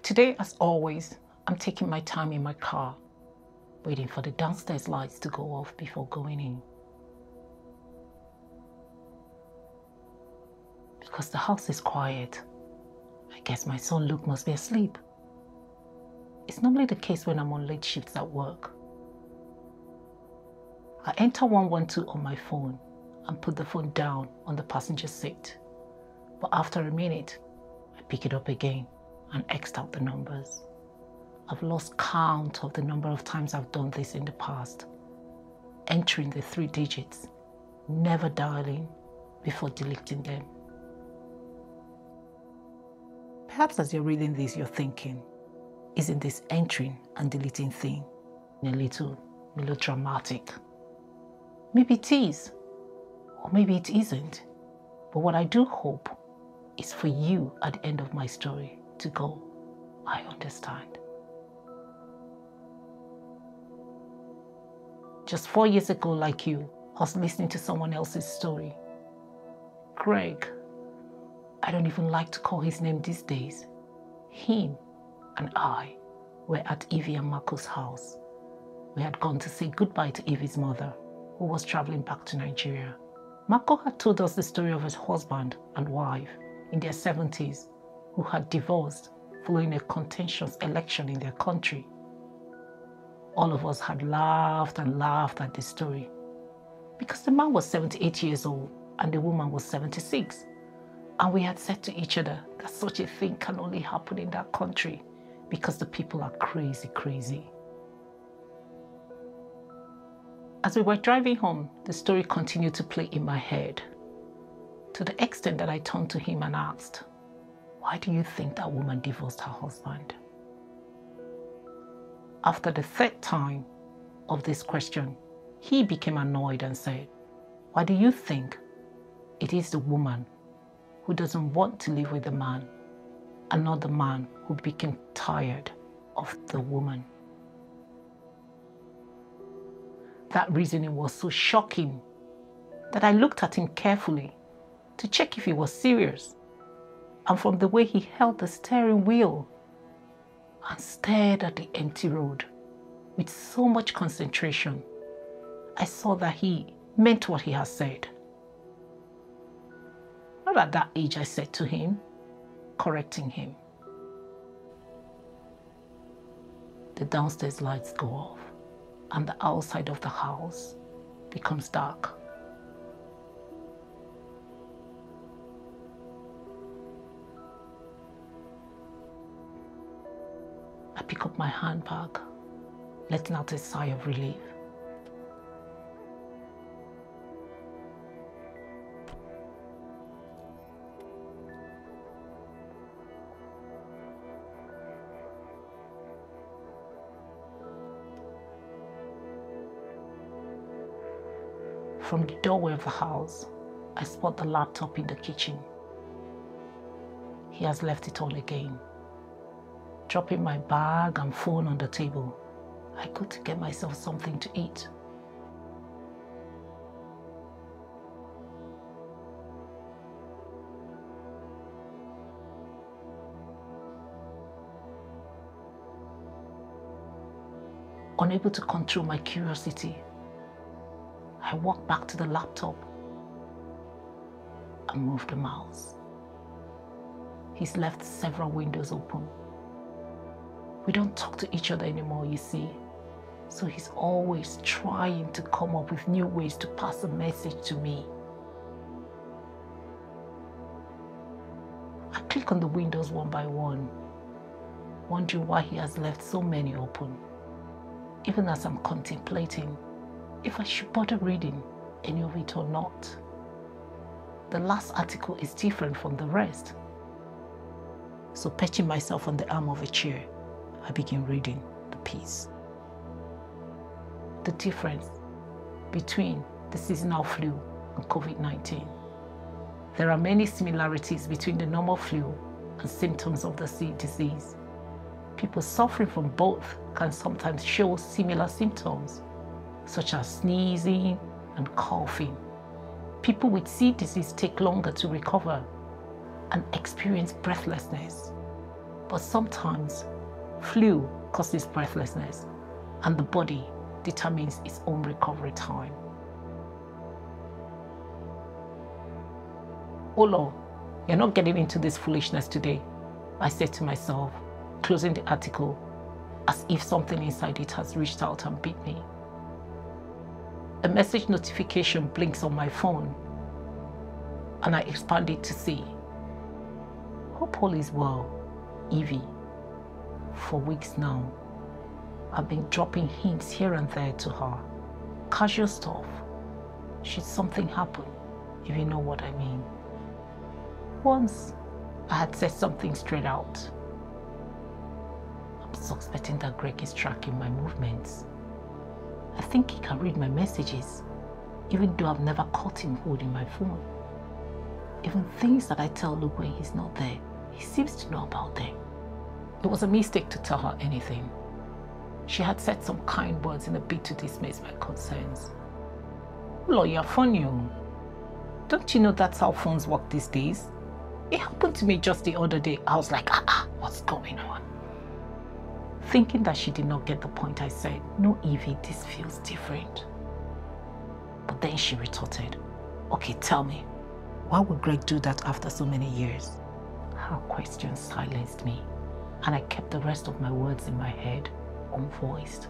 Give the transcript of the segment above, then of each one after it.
Today, as always, I'm taking my time in my car, waiting for the downstairs lights to go off before going in. Because the house is quiet, I guess my son Luke must be asleep. It's normally the case when I'm on late shifts at work. I enter 112 on my phone and put the phone down on the passenger seat. But after a minute, I pick it up again and X'd out the numbers. I've lost count of the number of times I've done this in the past, entering the 3 digits, never dialing before deleting them. Perhaps as you're reading this, you're thinking, isn't this entering and deleting thing a little melodramatic? Maybe it is, or maybe it isn't. But what I do hope is for you at the end of my story to go, I understand. Just 4 years ago, like you, I was listening to someone else's story. Greg, I don't even like to call his name these days. Him and I were at Evie and Marco's house. We had gone to say goodbye to Evie's mother, who was traveling back to Nigeria. Marco had told us the story of his husband and wife in their 70s who had divorced following a contentious election in their country. All of us had laughed and laughed at this story because the man was 78 years old and the woman was 76. And we had said to each other that such a thing can only happen in that country because the people are crazy, crazy. As we were driving home, the story continued to play in my head, to the extent that I turned to him and asked, why do you think that woman divorced her husband? After the 3rd time of this question, he became annoyed and said, why do you think it is the woman who doesn't want to live with the man and not the man who became tired of the woman? That reasoning was so shocking that I looked at him carefully to check if he was serious. And from the way he held the steering wheel and stared at the empty road with so much concentration, I saw that he meant what he had said. Not at that age, I said to him, correcting him. The downstairs lights go off and the outside of the house becomes dark. I pick up my handbag, letting out a sigh of relief. From the doorway of the house, I spot the laptop in the kitchen. He has left it on again. Dropping my bag and phone on the table, I go to get myself something to eat. Unable to control my curiosity, I walk back to the laptop and move the mouse. He's left several windows open. We don't talk to each other anymore, you see. So he's always trying to come up with new ways to pass a message to me. I click on the windows one by one, wondering why he has left so many open, even as I'm contemplating if I should bother reading any of it or not. The last article is different from the rest. So perching myself on the arm of a chair, I begin reading the piece. The difference between the seasonal flu and COVID-19. There are many similarities between the normal flu and symptoms of the disease. People suffering from both can sometimes show similar symptoms, such as sneezing and coughing. People with C disease take longer to recover and experience breathlessness. But sometimes flu causes breathlessness and the body determines its own recovery time. Oh Lord, you're not getting into this foolishness today, I said to myself, closing the article as if something inside it has reached out and beat me. A message notification blinks on my phone and I expand it to see, hope all is well, Evie. For weeks now, I've been dropping hints here and there to her. Casual stuff. Should something happen, if you know what I mean. Once, I had said something straight out. I'm suspecting that Greg is tracking my movements. I think he can read my messages, even though I've never caught him holding my phone. Even things that I tell Luke when he's not there, he seems to know about them. It was a mistake to tell her anything. She had said some kind words in a bid to dismiss my concerns. Lord, you're funny. Don't you know that's how phones work these days? It happened to me just the other day. I was like, what's going on? Thinking that she did not get the point, I said, no, Evie, this feels different. But then she retorted, okay, tell me, why would Greg do that after so many years? Her question silenced me, and I kept the rest of my words in my head, unvoiced.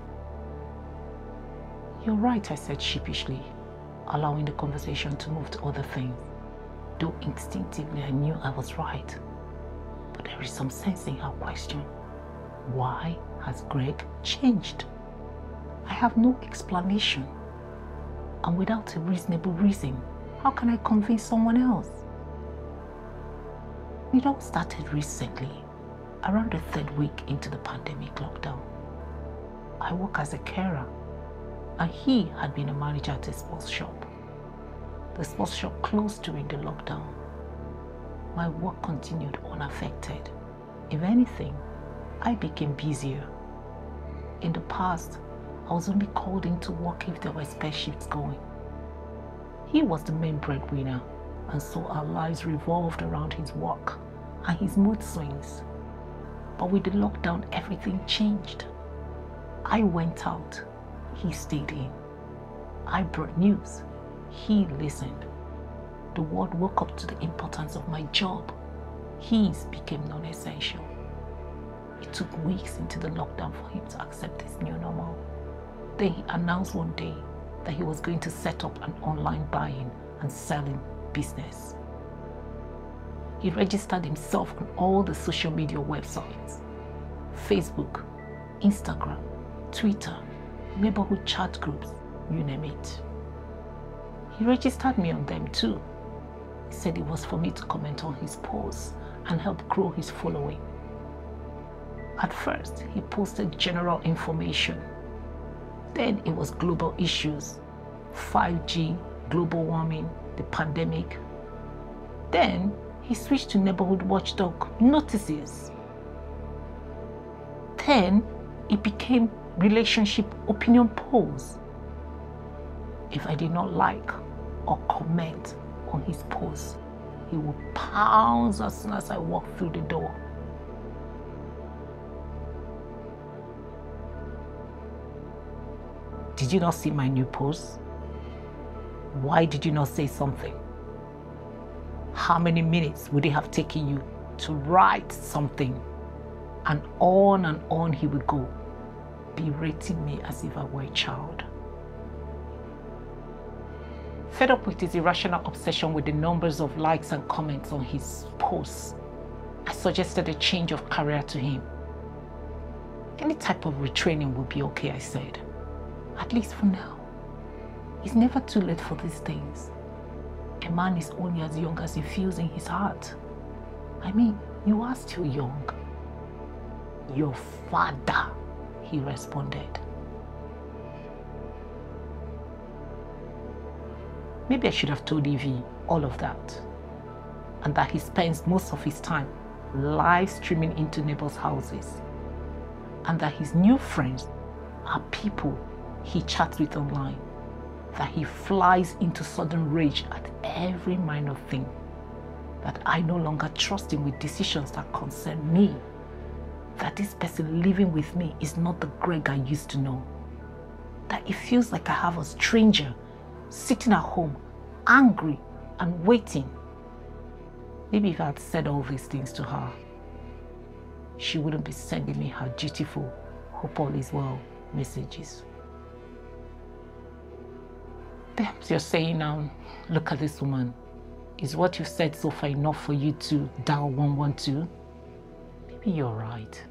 You're right, I said sheepishly, allowing the conversation to move to other things, though instinctively I knew I was right. But there is some sense in her question. Why has Greg changed? I have no explanation. And without a reasonable reason, how can I convince someone else? It all started recently, around the 3rd week into the pandemic lockdown. I work as a carer, and he had been a manager at a sports shop. The sports shop closed during the lockdown. My work continued unaffected. If anything, I became busier. In the past, I was only called in to work if there were spare shifts going. He was the main breadwinner, and so our lives revolved around his work and his mood swings. But with the lockdown, everything changed. I went out, he stayed in. I brought news, he listened. The world woke up to the importance of my job. His became non-essential. It took weeks into the lockdown for him to accept this new normal. Then he announced one day that he was going to set up an online buying and selling business. He registered himself on all the social media websites, Facebook, Instagram, Twitter, neighborhood chat groups, you name it. He registered me on them too. He said it was for me to comment on his posts and help grow his following. At first, he posted general information. Then it was global issues, 5G, global warming, the pandemic. Then he switched to neighborhood watchdog notices. Then it became relationship opinion polls. If I did not like or comment on his posts, he would pounce as soon as I walked through the door. Did you not see my new post? Why did you not say something? How many minutes would it have taken you to write something? And on he would go, berating me as if I were a child. Fed up with his irrational obsession with the numbers of likes and comments on his posts, I suggested a change of career to him. Any type of retraining would be okay, I said. At least for now. It's never too late for these things. A man is only as young as he feels in his heart. I mean, you are still young. Your father, he responded. Maybe I should have told Evie all of that, and that he spends most of his time live streaming into neighbors' houses, and that his new friends are people he chats with online, that he flies into sudden rage at every minor thing, that I no longer trust him with decisions that concern me, that this person living with me is not the Greg I used to know. That it feels like I have a stranger sitting at home, angry and waiting. Maybe if I had said all these things to her, she wouldn't be sending me her dutiful, hope all is well messages. Perhaps you're saying now, look at this woman. Is what you've said so far enough for you to dial 112? Maybe you're right.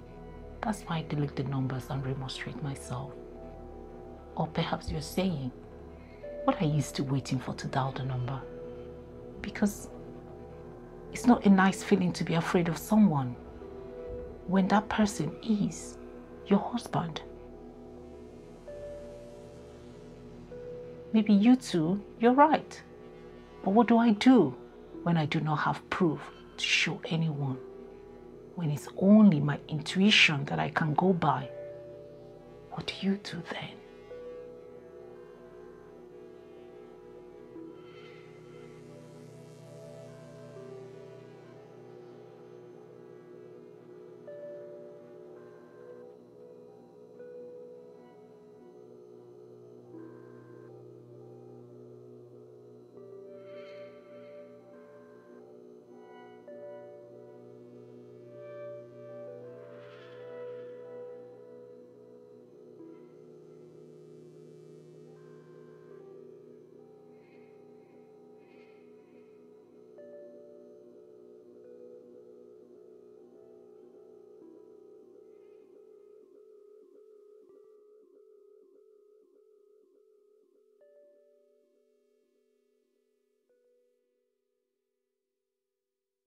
That's why I delete the numbers and remonstrate myself. Or perhaps you're saying, what are you still waiting for to dial the number? Because it's not a nice feeling to be afraid of someone when that person is your husband. Maybe you too, you're right. But what do I do when I do not have proof to show anyone? When it's only my intuition that I can go by? What do you do then?